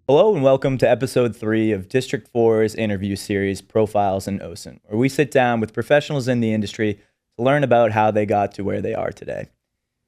Hello and welcome to episode 3 of District 4's interview series, Profiles in OSINT, where we sit down with professionals in the industry to learn about how they got to where they are today.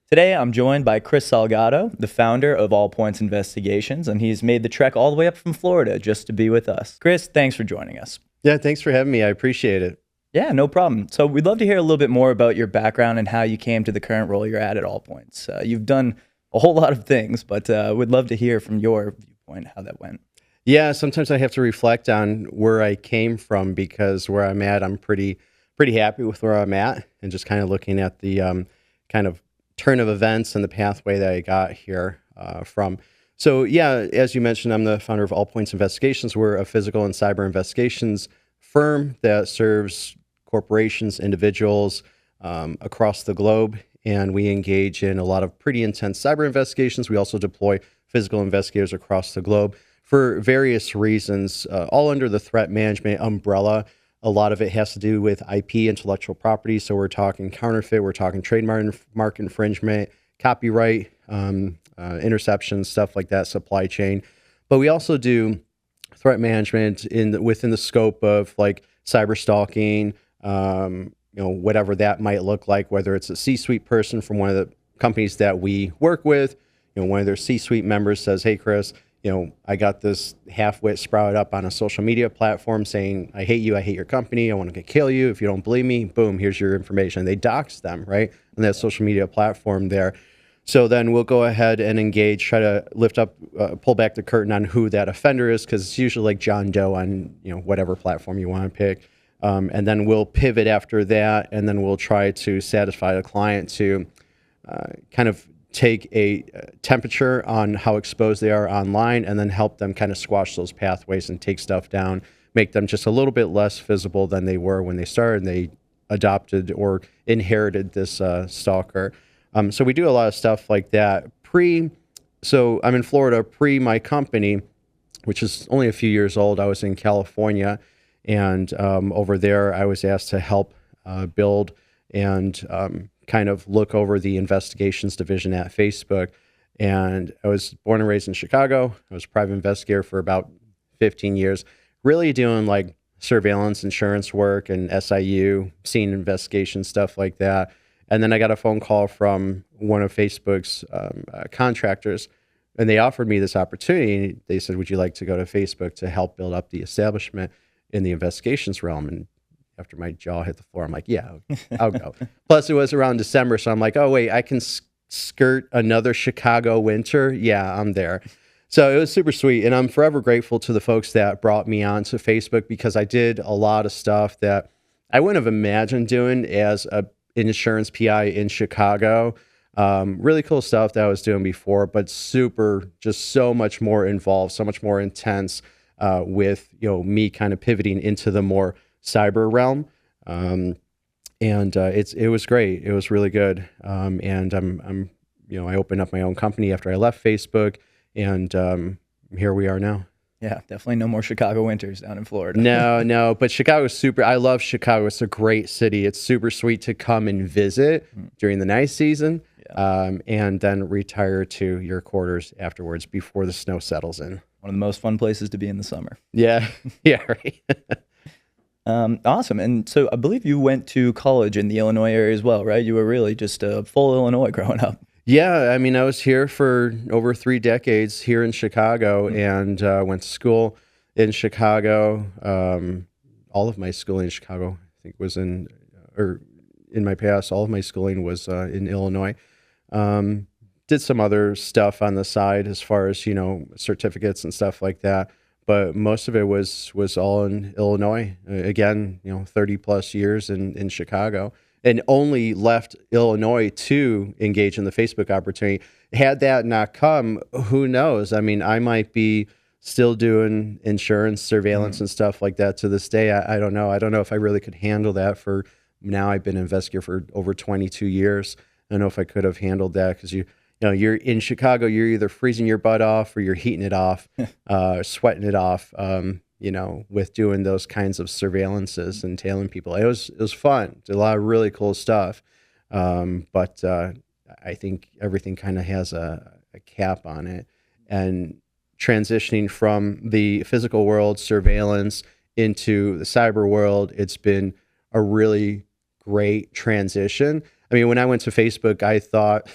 Today, I'm joined by Chris Salgado, the founder of All Points Investigations, and he's made the trek all the way up from Florida just to be with us. Chris, thanks for joining us. Yeah, thanks for having me. I appreciate it. Yeah, no problem. So we'd love to hear a little bit more about your background and how you came to the current role you're at All Points. You've done a whole lot of things, but we'd love to hear from your viewpoint how that went. Yeah, sometimes I have to reflect on where I came from because where I'm at, I'm pretty happy with where I'm at, and just kind of looking at the kind of turn of events and the pathway that I got here from. So yeah, as you mentioned, I'm the founder of All Points Investigations. We're a physical and cyber investigations firm that serves corporations, individuals across the globe, and we engage in a lot of pretty intense cyber investigations. We also deploy physical investigators across the globe for various reasons, all under the threat management umbrella. A lot of it has to do with IP, intellectual property. So we're talking counterfeit, we're talking trademark infringement, copyright, interception, stuff like that, supply chain. But we also do threat management within the scope of like cyber stalking, whatever that might look like, whether it's a C-suite person from one of the companies that we work with, one of their C-suite members says, "Hey, Chris, I got this half-wit sprouted up on a social media platform saying, I hate you, I hate your company, I want to kill you. If you don't believe me, boom, here's your information." They dox them, right? On that social media platform there. So then we'll go ahead and engage, try to lift up, pull back the curtain on who that offender is, because it's usually like John Doe on, whatever platform you want to pick. And then we'll pivot after that, and then we'll try to satisfy the client to kind of take a temperature on how exposed they are online, and then help them kind of squash those pathways and take stuff down, make them just a little bit less visible than they were when they started and they adopted or inherited this stalker. So we do a lot of stuff like that. So I'm in Florida, my company, which is only a few years old. I was in California, and over there I was asked to help build and kind of look over the investigations division at Facebook. And I was born and raised in Chicago. I was a private investigator for about 15 years, really doing like surveillance insurance work and SIU, scene investigation, stuff like that. And then I got a phone call from one of Facebook's contractors, and they offered me this opportunity. They said, "Would you like to go to Facebook to help build up the establishment in the investigations realm?" And after my jaw hit the floor, I'm like, "Yeah, I'll go." Plus, it was around December, so I'm like, "Oh wait, I can skirt another Chicago winter. Yeah, I'm there." So it was super sweet, and I'm forever grateful to the folks that brought me onto Facebook, because I did a lot of stuff that I wouldn't have imagined doing as an insurance PI in Chicago. Really cool stuff that I was doing before, but just so much more involved, so much more intense with me kind of pivoting into the more cyber realm. It was great. It was really good. And I opened up my own company after I left Facebook, and here we are now. Yeah, definitely no more Chicago winters down in Florida. No, but Chicago's super. I love Chicago. It's a great city. It's super sweet to come and visit during the nice season, and then retire to your quarters afterwards before the snow settles in. One of the most fun places to be in the summer. Yeah, yeah, right. Awesome. And so I believe you went to college in the Illinois area as well, right? You were really just a full Illinois growing up. Yeah, I mean, I was here for over 3 decades here in Chicago, and went to school in Chicago. All of my schooling in Chicago, I think, was in my past, all of my schooling was in Illinois. Did some other stuff on the side as far as, certificates and stuff like that. But most of it was all in Illinois. Again, 30 plus years in Chicago, and only left Illinois to engage in the Facebook opportunity. Had that not come, who knows? I mean, I might be still doing insurance surveillance and stuff like that to this day. I don't know. I don't know if I really could handle that. For now, I've been an investigator for over 22 years. I don't know if I could have handled that, because you're in Chicago, you're either freezing your butt off or you're heating it off, sweating it off, with doing those kinds of surveillances and tailing people. It was fun. Did a lot of really cool stuff. But I think everything kind of has a cap on it. And transitioning from the physical world surveillance into the cyber world. It's been a really great transition. I mean, when I went to Facebook, I thought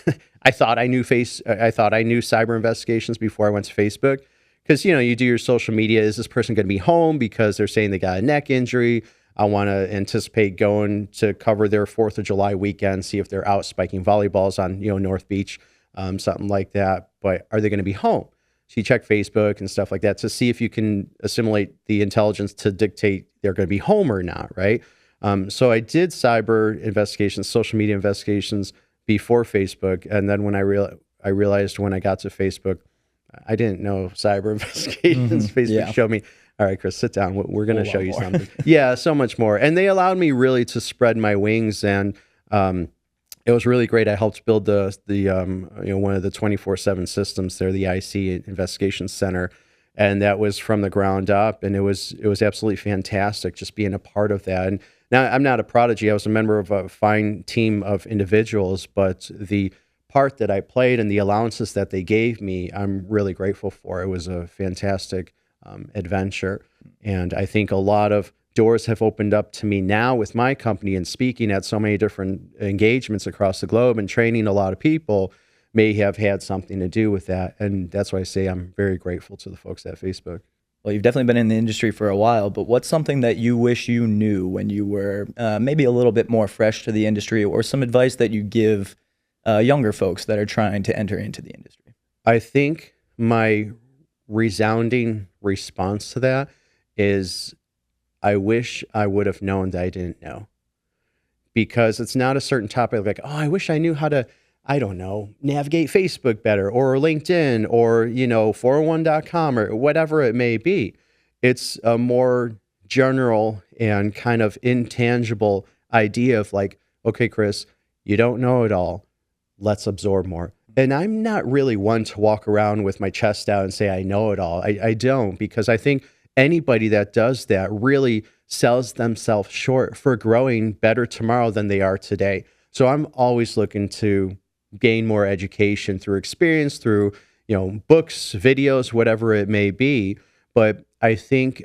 I thought I knew cyber investigations before I went to Facebook, because you do your social media. Is this person going to be home because they're saying they got a neck injury? I want to anticipate going to cover their 4th of July weekend, see if they're out spiking volleyballs on North Beach, something like that. But are they going to be home? So you check Facebook and stuff like that to see if you can assimilate the intelligence to dictate they're going to be home or not, right? So I did cyber investigations, social media investigations before Facebook, and then when I realized when I got to Facebook, I didn't know cyber investigations. Facebook showed me, all right, Chris, sit down. We're going to show you something. Yeah, so much more. And they allowed me really to spread my wings, and it was really great. I helped build the one of the 24/7 systems there, the IC Investigation Center, and that was from the ground up, and it was absolutely fantastic just being a part of that. And now, I'm not a prodigy. I was a member of a fine team of individuals, but the part that I played and the allowances that they gave me, I'm really grateful for. It was a fantastic adventure. And I think a lot of doors have opened up to me now with my company, and speaking at so many different engagements across the globe and training a lot of people may have had something to do with that. And that's why I say I'm very grateful to the folks at Facebook. Well, you've definitely been in the industry for a while, but what's something that you wish you knew when you were maybe a little bit more fresh to the industry, or some advice that you give younger folks that are trying to enter into the industry? I think my resounding response to that is, I wish I would have known that I didn't know. Because it's not a certain topic like, oh, I wish I knew how to, I don't know, navigate Facebook better, or LinkedIn, or 401.com, or whatever it may be. It's a more general and kind of intangible idea of like, okay, Chris, you don't know it all. Let's absorb more. And I'm not really one to walk around with my chest out and say I know it all. I don't, because I think anybody that does that really sells themselves short for growing better tomorrow than they are today. So I'm always looking to gain more education through experience, through books, videos, whatever it may be. But I think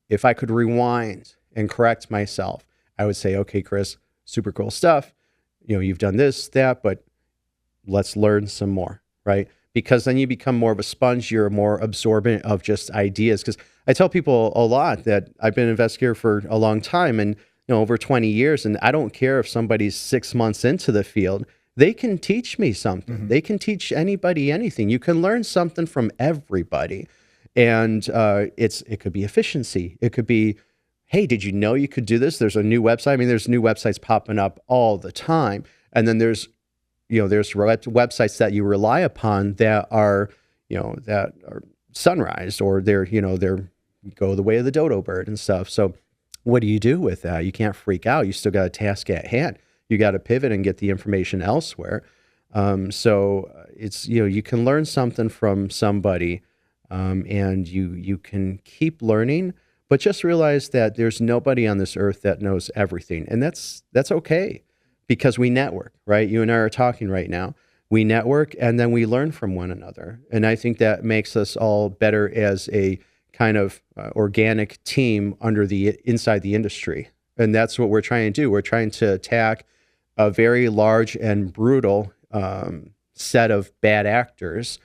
if I could rewind and correct myself, I would say, okay, Chris, super cool stuff. You've done this, that, but let's learn some more, right? Because then you become more of a sponge. You're more absorbent of just ideas. Because I tell people a lot that I've been an investigator for a long time, and over 20 years, and I don't care if somebody's 6 months into the field. They can teach me something. Mm-hmm. They can teach anybody anything. You can learn something from everybody. And it could be efficiency. It could be, hey, did you know you could do this? There's a new website. I mean, there's new websites popping up all the time. And then there's websites that you rely upon that are sunrise, or they're go the way of the dodo bird and stuff. So what do you do with that? You can't freak out. You still got a task at hand. You got to pivot and get the information elsewhere. So it's, you can learn something from somebody, and you can keep learning, but just realize that there's nobody on this earth that knows everything. And that's okay, because we network, right? You and I are talking right now. We network, and then we learn from one another. And I think that makes us all better as a kind of organic team inside the industry. And that's what we're trying to do. We're trying to attack a very large and brutal set of bad actors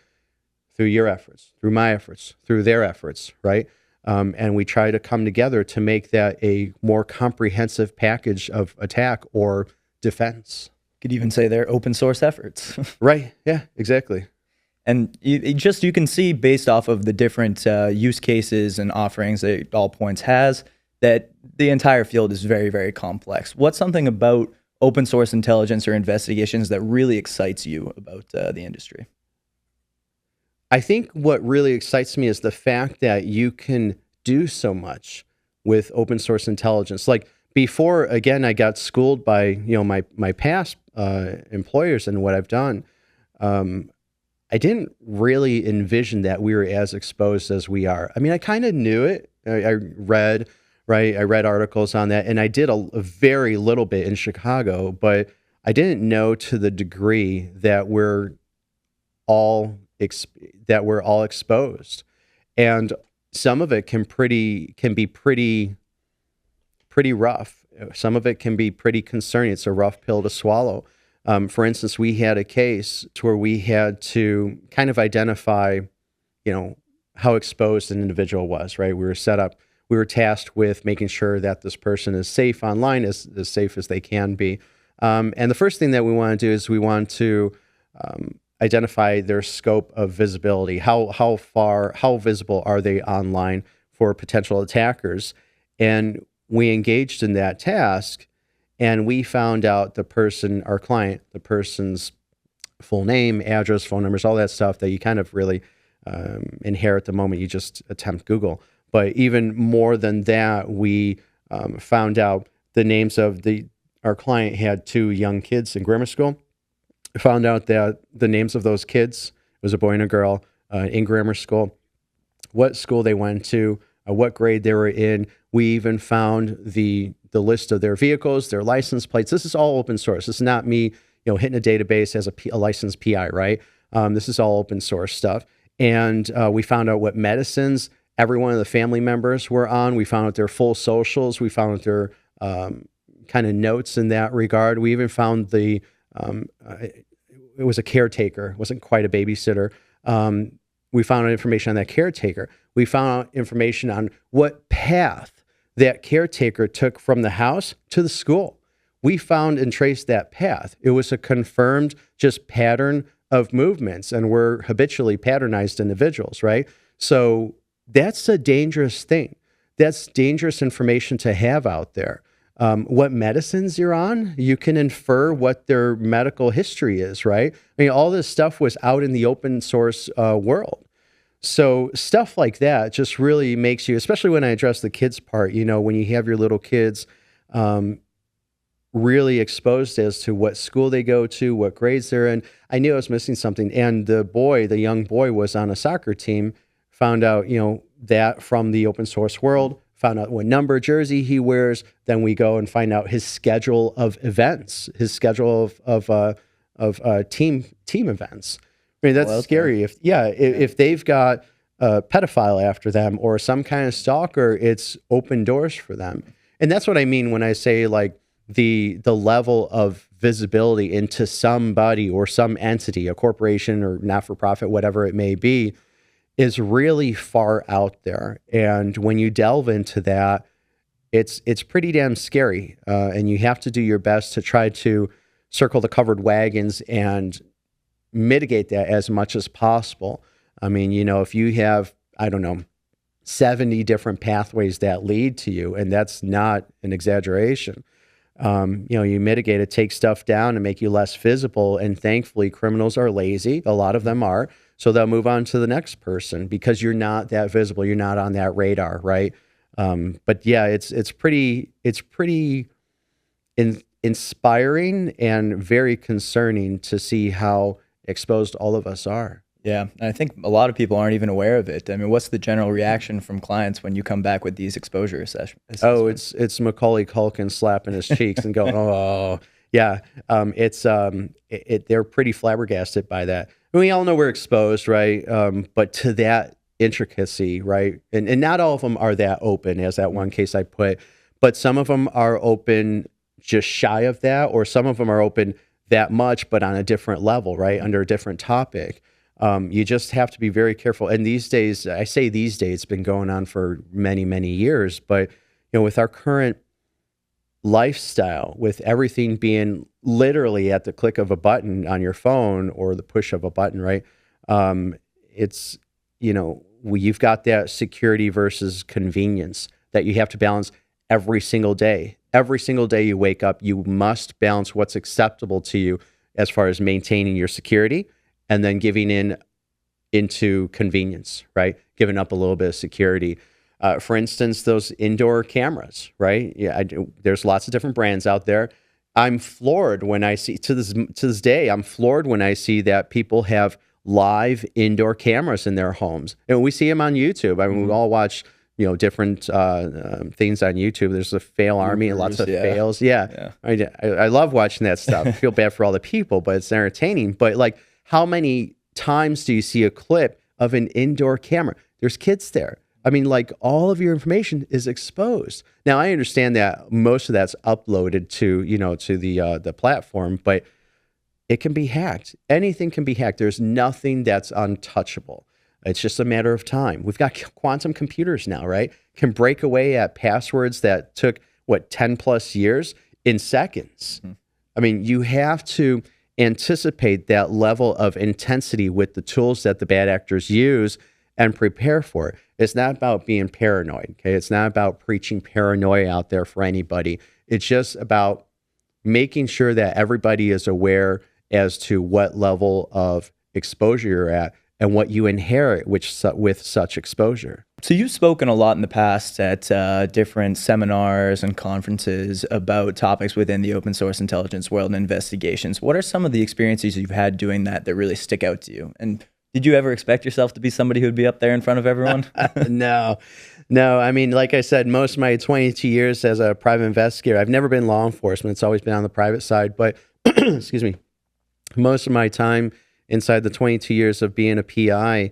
through your efforts, through my efforts, through their efforts, right? And we try to come together to make that a more comprehensive package of attack or defense. Could even say they're open source efforts. Right. Yeah, exactly. And you can see, based off of the different use cases and offerings that All Points has, that the entire field is very, very complex. What's something about open source intelligence or investigations that really excites you about the industry? I think what really excites me is the fact that you can do so much with open source intelligence. Like before, again, I got schooled by my past employers and what I've done. I didn't really envision that we were as exposed as we are. I mean, I kind of knew it. I read articles on that, and I did a very little bit in Chicago, but I didn't know to the degree that we're all that we're all exposed, and some of it can be pretty rough. Some of it can be pretty concerning. It's a rough pill to swallow. For instance, we had a case where we had to kind of identify, how exposed an individual was, right? We were tasked with making sure that this person is safe online, as safe as they can be. And the first thing that we want to do is we want to identify their scope of visibility. How visible are they online for potential attackers? And we engaged in that task, and we found out the person's full name, address, phone numbers, all that stuff that you kind of really inherit the moment you just attempt Google. But even more than that, we found out the names of our client had 2 young kids in grammar school. Found out that the names of those kids, it was a boy and a girl in grammar school, what school they went to, what grade they were in. We even found the list of their vehicles, their license plates. This is all open source. This is not me, hitting a database as a licensed PI, right? This is all open source stuff. And we found out what medicines every one of the family members were on. We found out their full socials. We found out their kind of notes in that regard. We even found it was a caretaker. It wasn't quite a babysitter. We found out information on that caretaker. We found out information on what path that caretaker took from the house to the school. We found and traced that path. It was a confirmed just pattern of movements, and we're habitually patternized individuals, right? So that's a dangerous thing. That's dangerous information to have out there. What medicines you're on, you can infer what their medical history is, right? I mean, all this stuff was out in the open source world. So stuff like that just really makes you, especially when I address the kids part, when you have your little kids really exposed as to what school they go to, what grades they're in. I knew I was missing something. And the young boy was on a soccer team, found out, that from the open source world, found out what number jersey he wears. Then we go and find out his schedule of events, his schedule of team events. I mean, that's scary. If they've got a pedophile after them or some kind of stalker, it's open doors for them. And that's what I mean when I say like the level of visibility into somebody or some entity, a corporation or not-for-profit, whatever it may be, is really far out there. And when you delve into that, it's pretty damn scary. And you have to do your best to try to circle the covered wagons and mitigate that as much as possible. I mean, if you have, 70 different pathways that lead to you, and that's not an exaggeration, you mitigate it, take stuff down and make you less visible. And thankfully, criminals are lazy. A lot of them are. So they'll move on to the next person because you're not that visible. You're not on that radar, right? But yeah, it's pretty inspiring and very concerning to see how exposed all of us are. Yeah, and I think a lot of people aren't even aware of it. I mean, what's the general reaction from clients when you come back with these exposure assessments? Oh, it's Macaulay Culkin slapping his cheeks and going, oh, yeah. They're pretty flabbergasted by that. And we all know we're exposed, right? But to that intricacy, right? And not all of them are that open, as that one case I put, but some of them are open just shy of that, or some of them are open that much, but on a different level, right? Under a different topic. You just have to be very careful. And these days, I say these days, it's been going on for many, many years, but with our current lifestyle, with everything being literally at the click of a button on your phone or the push of a button, right? It's, you've got that security versus convenience that you have to balance every single day. Every single day you wake up, you must balance what's acceptable to you as far as maintaining your security and then giving into convenience, right? Giving up a little bit of security. For instance, those indoor cameras, right? Yeah, there's lots of different brands out there. I'm floored when I see, to this day, I'm floored when I see that people have live indoor cameras in their homes. And we see them on YouTube. I mean, we all watch, different things on YouTube. There's a fail army, lots of fails. Yeah. I love watching that stuff. I feel bad for all the people, but it's entertaining. But like, how many times do you see a clip of an indoor camera? There's kids there. I mean, like, all of your information is exposed. Now, I understand that most of that's uploaded to, to the platform, but it can be hacked. Anything can be hacked. There's nothing that's untouchable. It's just a matter of time. We've got quantum computers now, right? Can break away at passwords that took, 10 plus years in seconds. I mean, you have to anticipate that level of intensity with the tools that the bad actors use and prepare for it. It's not about being paranoid, okay? It's not about preaching paranoia out there for anybody. It's just about making sure that everybody is aware as to what level of exposure you're at and what you inherit with such exposure. So you've spoken a lot in the past at different seminars and conferences about topics within the open source intelligence world and investigations. What are some of the experiences you've had doing that really stick out to you? And did you ever expect yourself to be somebody who'd be up there in front of everyone? No. I mean, like I said, most of my 22 years as a private investigator, I've never been law enforcement. It's always been on the private side. But excuse me, most of my time inside the 22 years of being a PI,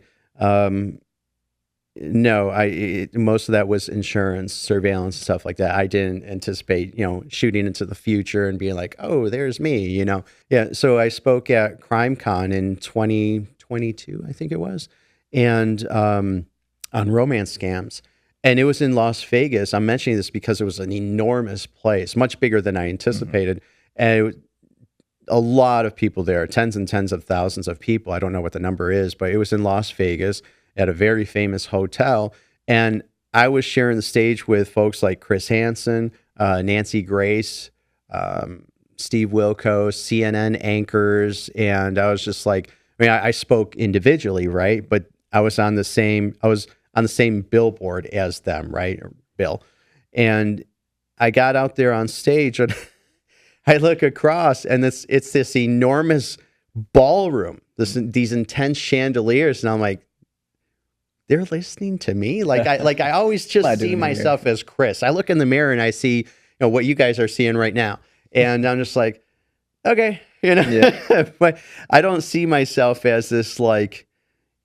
most of that was insurance, surveillance, stuff like that. I didn't anticipate, shooting into the future and being like, oh, there's me, Yeah, so I spoke at CrimeCon in 2022, I think it was, and on romance scams. And it was in Las Vegas. I'm mentioning this because it was an enormous place, much bigger than I anticipated. And it was a lot of people there, tens and tens of thousands of people. I don't know what the number is, but it was in Las Vegas at a very famous hotel. And I was sharing the stage with folks like Chris Hansen, Nancy Grace, Steve Wilkos, CNN anchors. And I was just like, I spoke individually, right? But I was on the same billboard as them, right? Or Bill. And I got out there on stage and I look across and it's this enormous ballroom, these intense chandeliers. And I'm like, they're listening to me. I always just see myself as Chris. I look in the mirror and I see, what you guys are seeing right now. And I'm just like, okay, yeah. But I don't see myself as this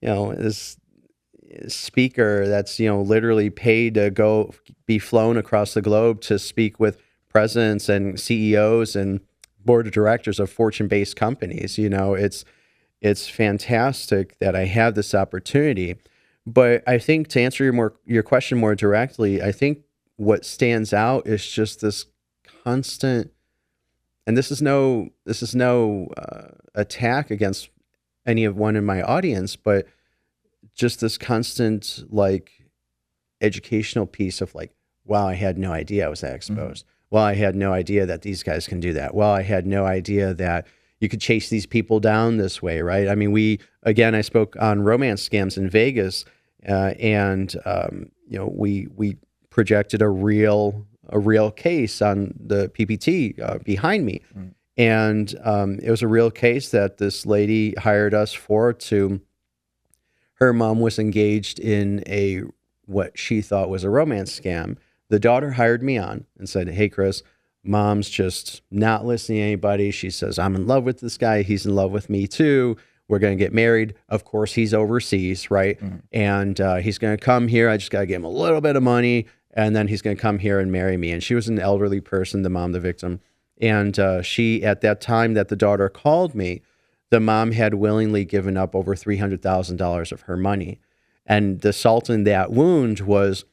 this speaker that's, literally paid to go be flown across the globe to speak with presidents and CEOs and board of directors of Fortune-based companies. It's fantastic that I have this opportunity. But I think to answer your question more directly, I think what stands out is just this constant, and this is no attack against anyone in my audience, but just this constant educational piece of wow, I had no idea I was that exposed. Well, I had no idea that these guys can do that. Well, I had no idea that you could chase these people down this way, right? I mean, I spoke on romance scams in Vegas, and we projected a real case on the PPT behind me, and it was a real case that this lady hired us for. Her mom was engaged in what she thought was a romance scam. The daughter hired me on and said, hey, Chris, mom's just not listening to anybody. She says, I'm in love with this guy. He's in love with me too. We're going to get married. Of course, he's overseas, right? And he's going to come here. I just got to give him a little bit of money, and then he's going to come here and marry me. And she was an elderly person, the mom, the victim. And she, at that time that the daughter called me, the mom had willingly given up over $300,000 of her money. And the salt in that wound was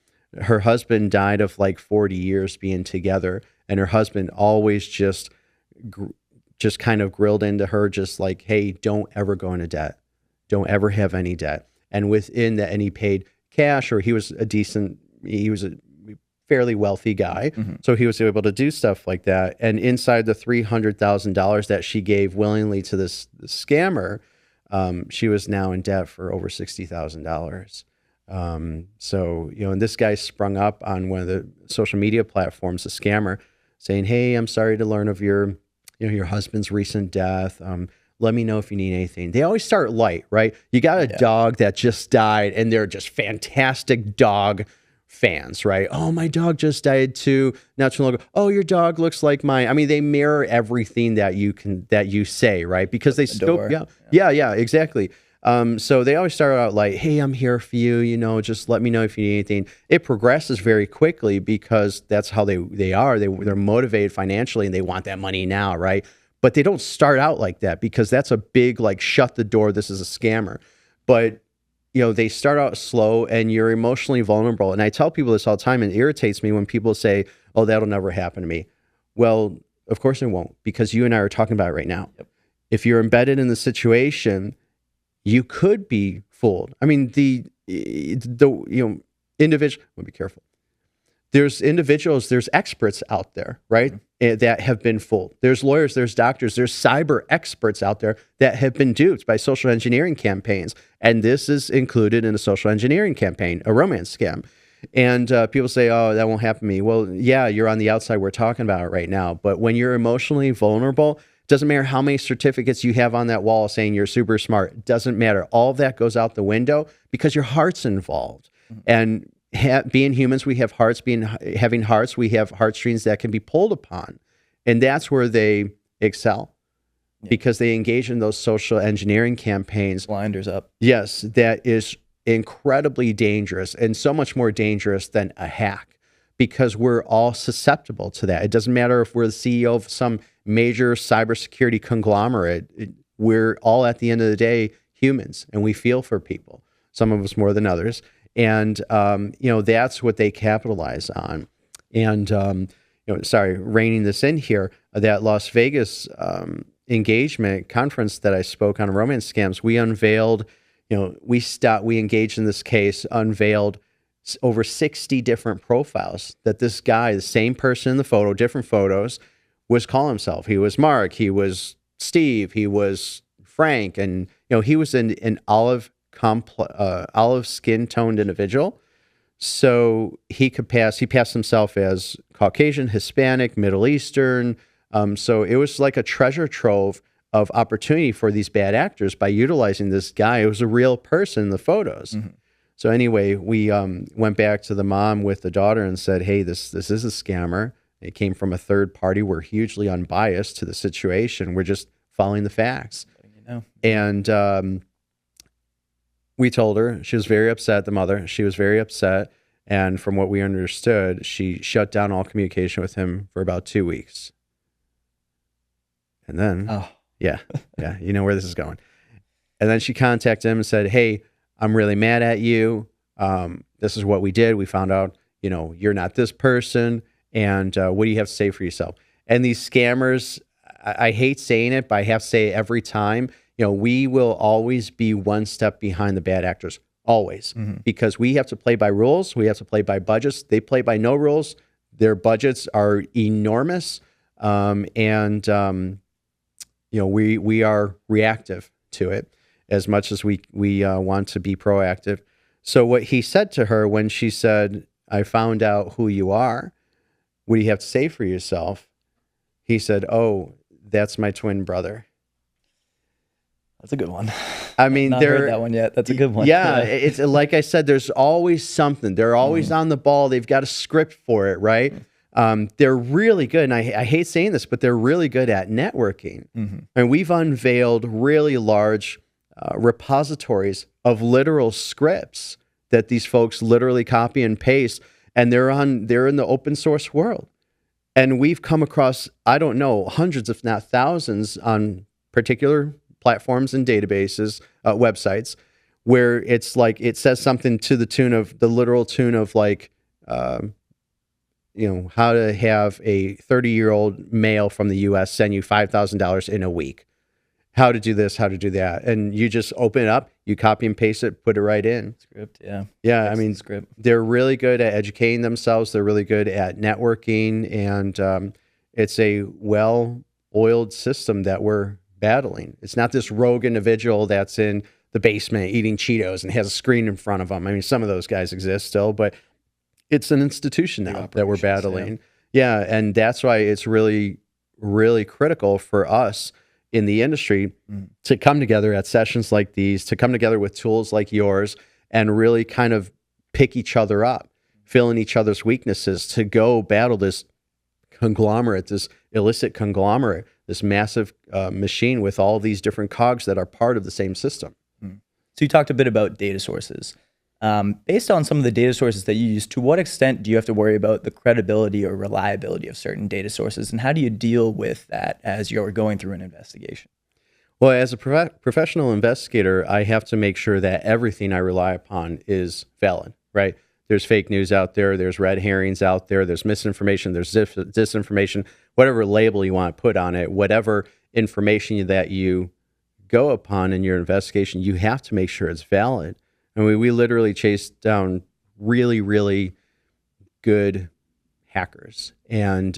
her husband died of 40 years being together, and her husband always just kind of grilled into her, just hey, don't ever go into debt. Don't ever have any debt. And within that, and he paid cash, or he was a fairly wealthy guy. So he was able to do stuff like that. And inside the $300,000 that she gave willingly to this scammer, she was now in debt for over $60,000. So, and this guy sprung up on one of the social media platforms, a scammer, saying, hey, I'm sorry to learn of your husband's recent death. Let me know if you need anything. They always start light, right? You got a dog that just died, and they're just fantastic dog fans, right? Oh, my dog just died too, not too long ago. Oh, your dog looks like mine. I mean, they mirror everything that you say, right? Because they still, yeah, exactly. So they always start out like, hey, I'm here for you, just let me know if you need anything. It progresses very quickly because that's how they are. They're motivated financially and they want that money now, right? But they don't start out like that because that's a big, like, shut the door, this is a scammer. But, they start out slow and you're emotionally vulnerable. And I tell people this all the time, and it irritates me when people say, oh, that'll never happen to me. Well, of course it won't, because you and I are talking about it right now. Yep. If you're embedded in the situation, you could be fooled. I mean, the individual, let me be careful. There's individuals, there's experts out there, right? That have been fooled. There's lawyers, there's doctors, there's cyber experts out there that have been duped by social engineering campaigns. And this is included in a social engineering campaign, a romance scam. And people say, oh, that won't happen to me. Well, yeah, you're on the outside. We're talking about it right now. But when you're emotionally vulnerable, doesn't matter how many certificates you have on that wall saying you're super smart. It doesn't matter. All of that goes out the window because your heart's involved. And being humans, we have hearts. Having hearts, we have heartstrings that can be pulled upon. And that's where they excel, because they engage in those social engineering campaigns. Blinders up. Yes, that is incredibly dangerous, and so much more dangerous than a hack, because we're all susceptible to that. It doesn't matter if we're the CEO of some major cybersecurity conglomerate. We're all, at the end of the day, humans, and we feel for people, some of us more than others. And, that's what they capitalize on. And, reining this in here, that Las Vegas engagement conference that I spoke on romance scams, we unveiled, we engaged in this case, unveiled over 60 different profiles that this guy, the same person in the photo, different photos, was calling himself. He was Mark, he was Steve, he was Frank, and he was an olive skin toned individual. So he passed himself as Caucasian, Hispanic, Middle Eastern. So it was like a treasure trove of opportunity for these bad actors by utilizing this guy. It was a real person in the photos. Mm-hmm. So anyway, we went back to the mom with the daughter and said, hey, this is a scammer. It came from a third party. We're hugely unbiased to the situation. We're just following the facts. And we told her. She was very upset, the mother. She was very upset. And from what we understood, she shut down all communication with him for about 2 weeks. And then, yeah, you know where this is going. And then she contacted him and said, hey, I'm really mad at you. This is what we did. We found out, you're not this person. And what do you have to say for yourself? And these scammers, I hate saying it, but I have to say it every time. We will always be one step behind the bad actors, always, because we have to play by rules. We have to play by budgets. They play by no rules. Their budgets are enormous. We are reactive to it as much as we want to be proactive. So what he said to her when she said, I found out who you are, what do you have to say for yourself? He said, oh, that's my twin brother. That's a good one. I mean, I've not heard that one yet. That's a good one. Yeah, it's like I said, there's always something. They're always on the ball. They've got a script for it, right? They're really good, and I hate saying this, but they're really good at networking. And we've unveiled really large repositories of literal scripts that these folks literally copy and paste, and they're in the open source world. And we've come across, I don't know, hundreds, if not thousands, on particular platforms and databases, websites, where it's like it says something to the literal tune of like, how to have a 30-year-old male from the U.S. send you $5,000 in a week. How to do this, how to do that. And you just open it up, you copy and paste it, put it right in. Script, yeah. Yeah, I mean, script. They're really good at educating themselves. They're really good at networking. And it's a well-oiled system that we're battling. It's not this rogue individual that's in the basement eating Cheetos and has a screen in front of them. I mean, some of those guys exist still, but it's an institution now that we're battling. Yeah, and that's why it's really, really critical for us in the industry to come together at sessions like these, to come together with tools like yours and really kind of pick each other up, fill in each other's weaknesses, to go battle this conglomerate, this illicit conglomerate, this massive machine with all these different cogs that are part of the same system. So you talked a bit about data sources. Based on some of the data sources that you use, to what extent do you have to worry about the credibility or reliability of certain data sources, and how do you deal with that as you're going through an investigation? Well, as a professional investigator, I have to make sure that everything I rely upon is valid, right? There's fake news out there, there's red herrings out there, there's misinformation, there's disinformation, whatever label you want to put on it, whatever information that you go upon in your investigation, you have to make sure it's valid. I mean, we literally chased down really, really good hackers, and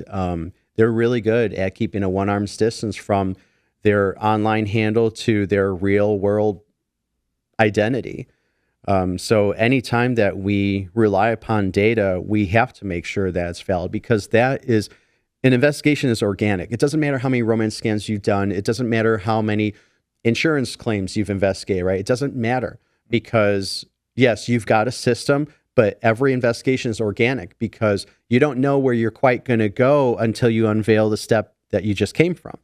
they're really good at keeping a one-arm's distance from their online handle to their real world identity. So anytime that we rely upon data, we have to make sure that it's valid, because that is, an investigation is organic. It doesn't matter how many romance scams you've done. It doesn't matter how many insurance claims you've investigated, right? It doesn't matter, because yes, you've got a system, but every investigation is organic, because you don't know where you're quite going to go until you unveil the step that you just came from.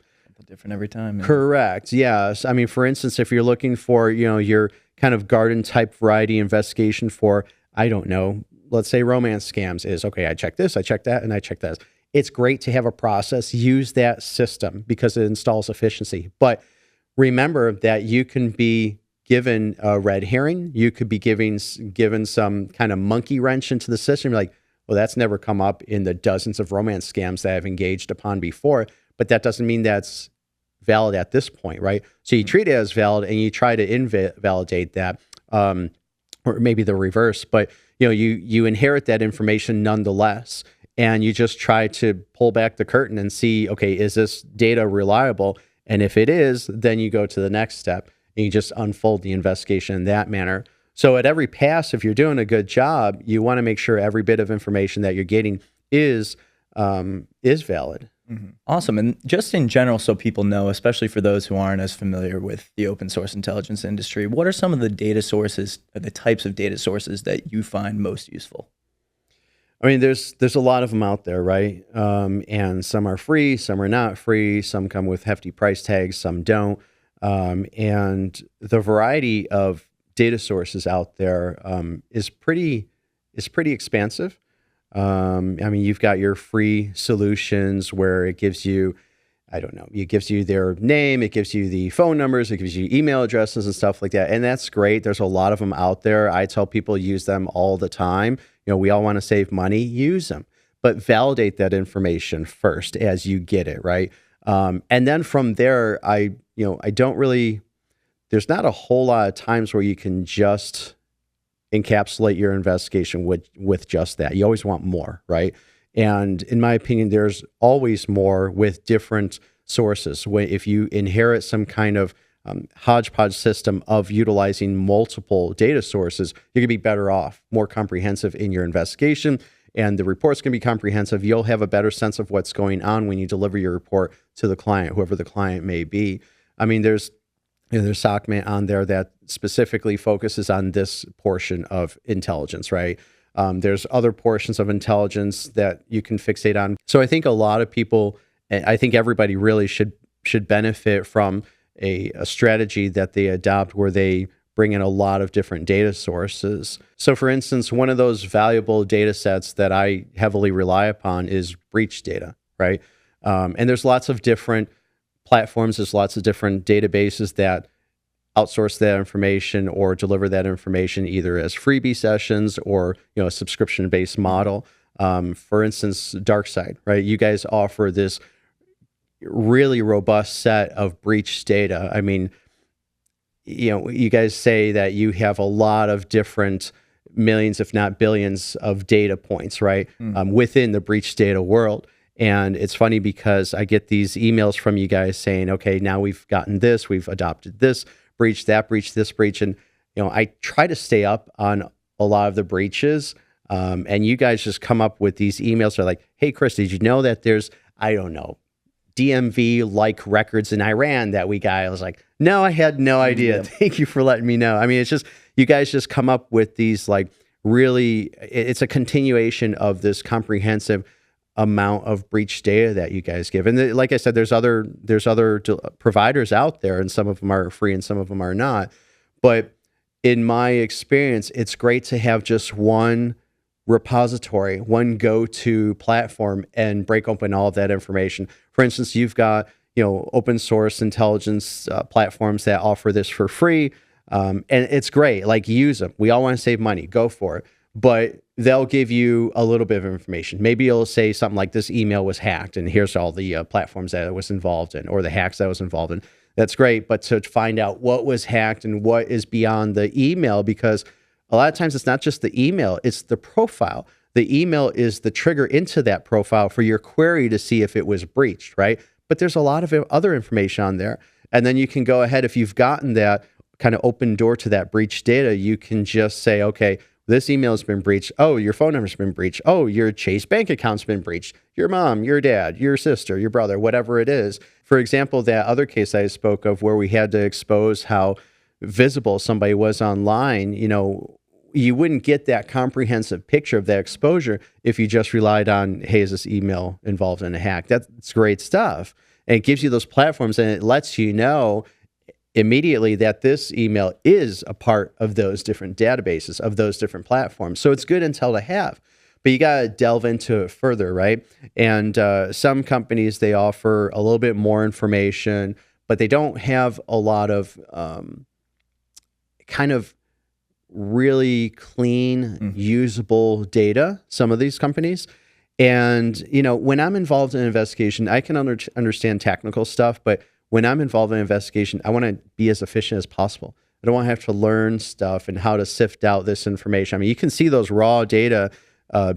Different every time. Yeah. Correct. Yes. I mean, for instance, if you're looking for, your kind of garden type variety investigation for, I don't know, let's say romance scams is, okay, I check this, I check that, and I check that. It's great to have a process. Use that system because it installs efficiency. But remember that you can be given a red herring. You could be given some kind of monkey wrench into the system. You're like, well, that's never come up in the dozens of romance scams that I've engaged upon before. But that doesn't mean that's valid at this point, right? So you treat it as valid and you try to invalidate that, or maybe the reverse. But you inherit that information nonetheless, and you just try to pull back the curtain and see, okay, is this data reliable? And if it is, then you go to the next step and you just unfold the investigation in that manner. So at every pass, if you're doing a good job, you want to make sure every bit of information that you're getting is valid. Mm-hmm. Awesome. And just in general, so people know, especially for those who aren't as familiar with the open source intelligence industry, what are some of the data sources, or the types of data sources that you find most useful? I mean, there's a lot of them out there, right? And some are free, some are not free, some come with hefty price tags, some don't. And the variety of data sources out there is pretty expansive. I mean, you've got your free solutions where it gives you, I don't know, it gives you their name, it gives you the phone numbers, it gives you email addresses and stuff like that. And that's great. There's a lot of them out there. I tell people use them all the time. We all want to save money, use them, but validate that information first as you get it, right? And then from there, I don't really, there's not a whole lot of times where you can just encapsulate your investigation with just that. You always want more, right? And in my opinion, there's always more with different sources. If you inherit some kind of hodgepodge system of utilizing multiple data sources, you're going to be better off, more comprehensive in your investigation, and the report's going to be comprehensive. You'll have a better sense of what's going on when you deliver your report to the client, whoever the client may be. I mean, there's SOCMAT on there that specifically focuses on this portion of intelligence, right? There's other portions of intelligence that you can fixate on. So I think a lot of people, I think everybody really should benefit from a strategy that they adopt where they bring in a lot of different data sources. So for instance, one of those valuable data sets that I heavily rely upon is breach data, right? And there's lots of different platforms, there's lots of different databases that outsource that information or deliver that information either as freebie sessions or a subscription-based model. For instance, Darkside, right? You guys offer this really robust set of breach data. I mean, you guys say that you have a lot of different millions, if not billions, of data points, right? Within the breach data world. And it's funny because I get these emails from you guys saying, okay, now we've gotten this, we've adopted this breach, that breach, this breach. And, I try to stay up on a lot of the breaches. And you guys just come up with these emails that are like, hey, Chris, did you know that there's, I don't know, DMV-like records in Iran that we got? I was like, no, I had no idea. Thank you for letting me know. I mean, it's just, you guys just come up with these really, it's a continuation of this comprehensive amount of breach data that you guys give. And like I said, there's other providers out there, and some of them are free and some of them are not. But in my experience, it's great to have just one repository, one go-to platform, and break open all of that information. For instance, you've got open source intelligence platforms that offer this for free, and it's great. Like, use them. We all want to save money. Go for it. But they'll give you a little bit of information. Maybe it'll say something like, this email was hacked, and here's all the platforms that it was involved in, or the hacks that it was involved in. That's great. But to find out what was hacked and what is beyond the email, because a lot of times it's not just the email, it's the profile. The email is the trigger into that profile for your query to see if it was breached, right? But there's a lot of other information on there. And then you can go ahead, if you've gotten that kind of open door to that breach data, you can just say, okay, this email has been breached. Oh, your phone number's been breached. Oh, your Chase bank account's been breached. Your mom, your dad, your sister, your brother, whatever it is. For example, that other case I spoke of where we had to expose how visible somebody was online, you wouldn't get that comprehensive picture of that exposure if you just relied on, hey, is this email involved in a hack? That's great stuff. And it gives you those platforms, and it lets you know immediately that this email is a part of those different databases, of those different platforms. So it's good intel to have, but you got to delve into it further, right? And some companies, they offer a little bit more information, but they don't have a lot of kind of really clean, usable data, some of these companies. And, when I'm involved in an investigation, I can understand technical stuff, but when I'm involved in an investigation, I want to be as efficient as possible. I don't want to have to learn stuff and how to sift out this information. I mean, you can see those raw data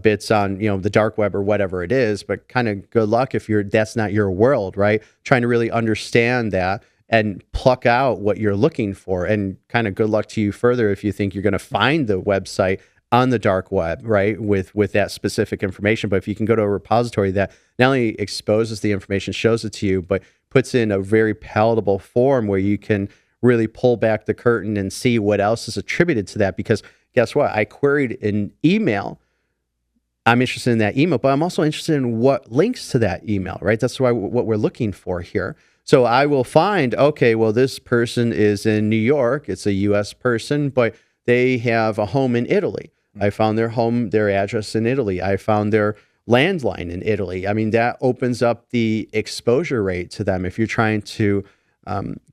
bits on, the dark web or whatever it is, but kind of good luck if that's not your world, right? Trying to really understand that and pluck out what you're looking for, and kind of good luck to you further if you think you're going to find the website on the dark web, right, with that specific information. But if you can go to a repository that not only exposes the information, shows it to you, but puts in a very palatable form where you can really pull back the curtain and see what else is attributed to that. Because guess what? I queried an email. I'm interested in that email, but I'm also interested in what links to that email, right? That's what we're looking for here. So I will find, okay, well, this person is in New York. It's a U.S. person, but they have a home in Italy. I found their address in Italy. I found their landline in Italy. I mean, that opens up the exposure rate to them if you're trying to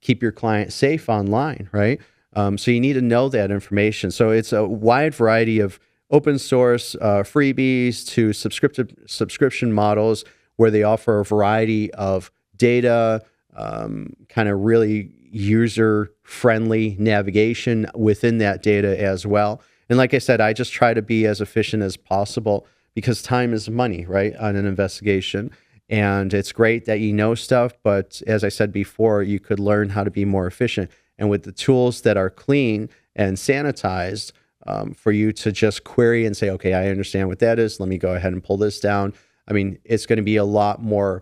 keep your client safe online, right? So you need to know that information. So it's a wide variety of open source freebies to subscription models where they offer a variety of data, kind of really user-friendly navigation within that data as well. And like I said, I just try to be as efficient as possible because time is money, right, on an investigation. And it's great that you know stuff, but as I said before, you could learn how to be more efficient. And with the tools that are clean and sanitized, for you to just query and say, okay, I understand what that is. Let me go ahead and pull this down. I mean, it's going to be a lot more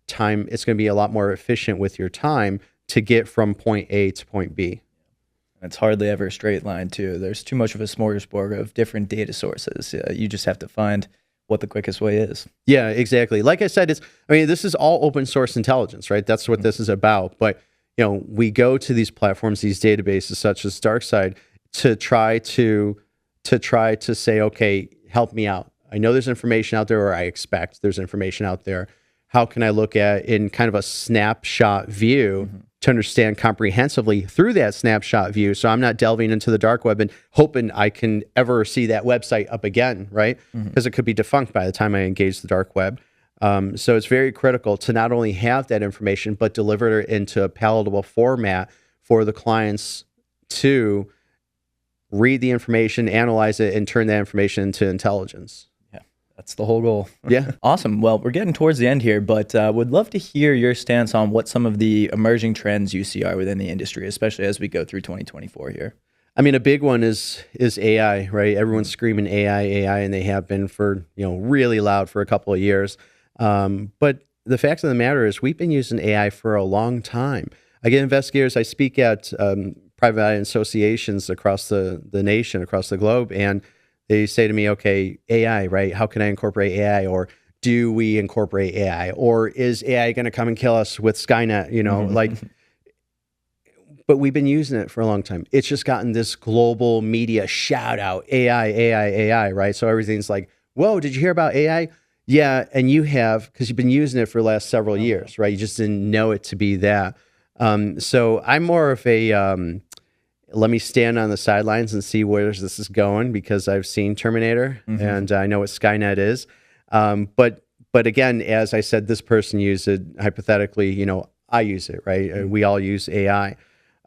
time. It's going to be a lot more efficient with your time to get from point A to point B. It's hardly ever a straight line, too. There's too much of a smorgasbord of different data sources. You just have to find what the quickest way is. Yeah, exactly. Like I said, this is all open source intelligence, right? That's what this is about. But, we go to these platforms, these databases such as Darkside to try to say, okay, help me out. I know there's information out there, or I expect there's information out there. How can I look at in kind of a snapshot view to understand comprehensively through that snapshot view? So I'm not delving into the dark web and hoping I can ever see that website up again, right? Because it could be defunct by the time I engage the dark web. So it's very critical to not only have that information, but deliver it into a palatable format for the clients to read the information, analyze it, and turn that information into intelligence. That's the whole goal. Yeah. Awesome. Well, we're getting towards the end here, but would love to hear your stance on what some of the emerging trends you see are within the industry, especially as we go through 2024 here. I mean, a big one is AI, right? Everyone's screaming AI, and they have been for, really loud for a couple of years. But the fact of the matter is we've been using AI for a long time. I get investigators, I speak at private eye associations across the nation, across the globe, and they say to me, okay, AI, right? How can I incorporate AI? Or do we incorporate AI? Or is AI going to come and kill us with Skynet? but we've been using it for a long time. It's just gotten this global media shout out, AI, AI, AI, right? So everything's like, whoa, did you hear about AI? Yeah, and you have, because you've been using it for the last several years, right? You just didn't know it to be that. So I'm more of a, let me stand on the sidelines and see where this is going, because I've seen Terminator and I know what Skynet is. But again, as I said, this person used it hypothetically, you know, I use it, right? We all use AI.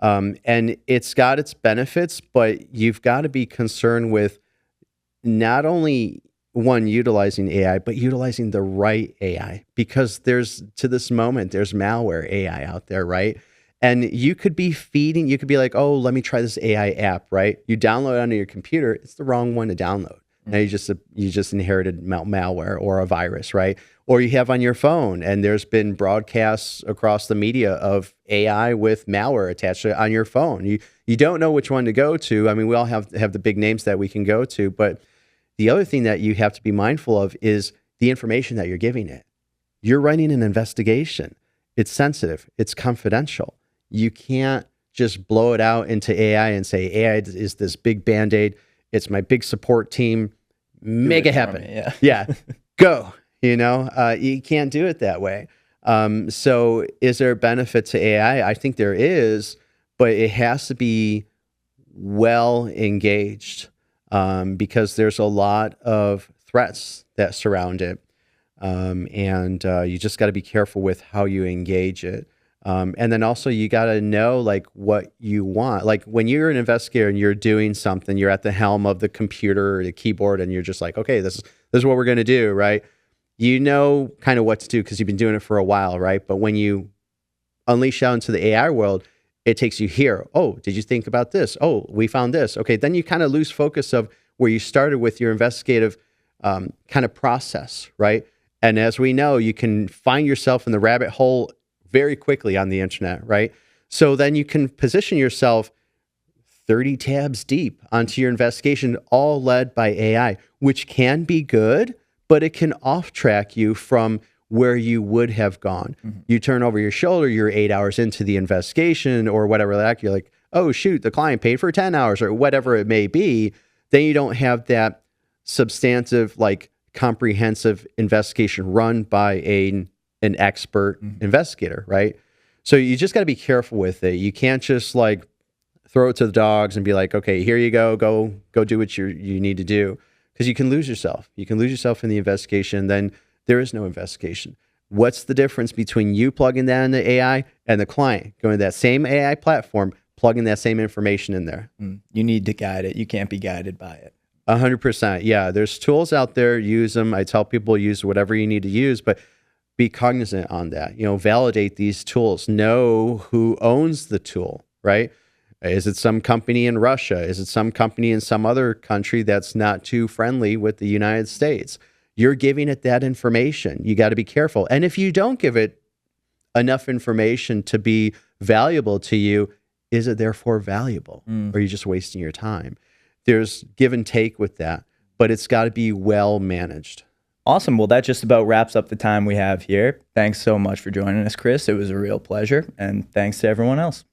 And it's got its benefits, but you've got to be concerned with not only one, utilizing AI, but utilizing the right AI, because to this moment, there's malware AI out there, right? And you could be you could be like, oh, let me try this AI app, right? You download it onto your computer, it's the wrong one to download. Now you just inherited malware or a virus, right? Or you have on your phone, and there's been broadcasts across the media of AI with malware attached to it on your phone. You don't know which one to go to. I mean, we all have the big names that we can go to, but the other thing that you have to be mindful of is the information that you're giving it. You're running an investigation. It's sensitive. It's confidential. You can't just blow it out into AI and say, AI is this big Band-Aid. It's my big support team. Make it happen. Yeah. Go. You know, you can't do it that way. So is there a benefit to AI? I think there is, but it has to be well engaged, because there's a lot of threats that surround it. And you just got to be careful with how you engage it. And then also you got to know like what you want. Like when you're an investigator and you're doing something, you're at the helm of the computer or the keyboard, and you're just like, okay, this is what we're going to do, right? You know kind of what to do because you've been doing it for a while, right? But when you unleash out into the AI world, it takes you here. Oh, did you think about this? Oh, we found this. Okay, then you kind of lose focus of where you started with your investigative kind of process, right? And as we know, you can find yourself in the rabbit hole very quickly on the internet, right? So then you can position yourself 30 tabs deep onto your investigation, all led by AI, which can be good, but it can off-track you from where you would have gone. You turn over your shoulder, you're 8 hours into the investigation or whatever, like you're like, oh shoot, the client paid for 10 hours or whatever it may be. Then you don't have that substantive, like comprehensive investigation run by an expert investigator, right? So you just got to be careful with it. You can't just like throw it to the dogs and be like, okay, here you go do what you need to do, because you can lose yourself. You can lose yourself in the investigation. Then there is no investigation. What's the difference between you plugging that into AI and the client going to that same AI platform, plugging that same information in there? You need to guide it. You can't be guided by it. 100%. Yeah, there's tools out there. Use them. I tell people use whatever you need to use, but be cognizant on that. You know, validate these tools. Know who owns the tool, right? Is it some company in Russia? Is it some company in some other country that's not too friendly with the United States? You're giving it that information. You got to be careful. And if you don't give it enough information to be valuable to you, is it therefore valuable? Or are you just wasting your time? There's give and take with that, but it's got to be well managed. Awesome. Well, that just about wraps up the time we have here. Thanks so much for joining us, Chris. It was a real pleasure. And thanks to everyone else.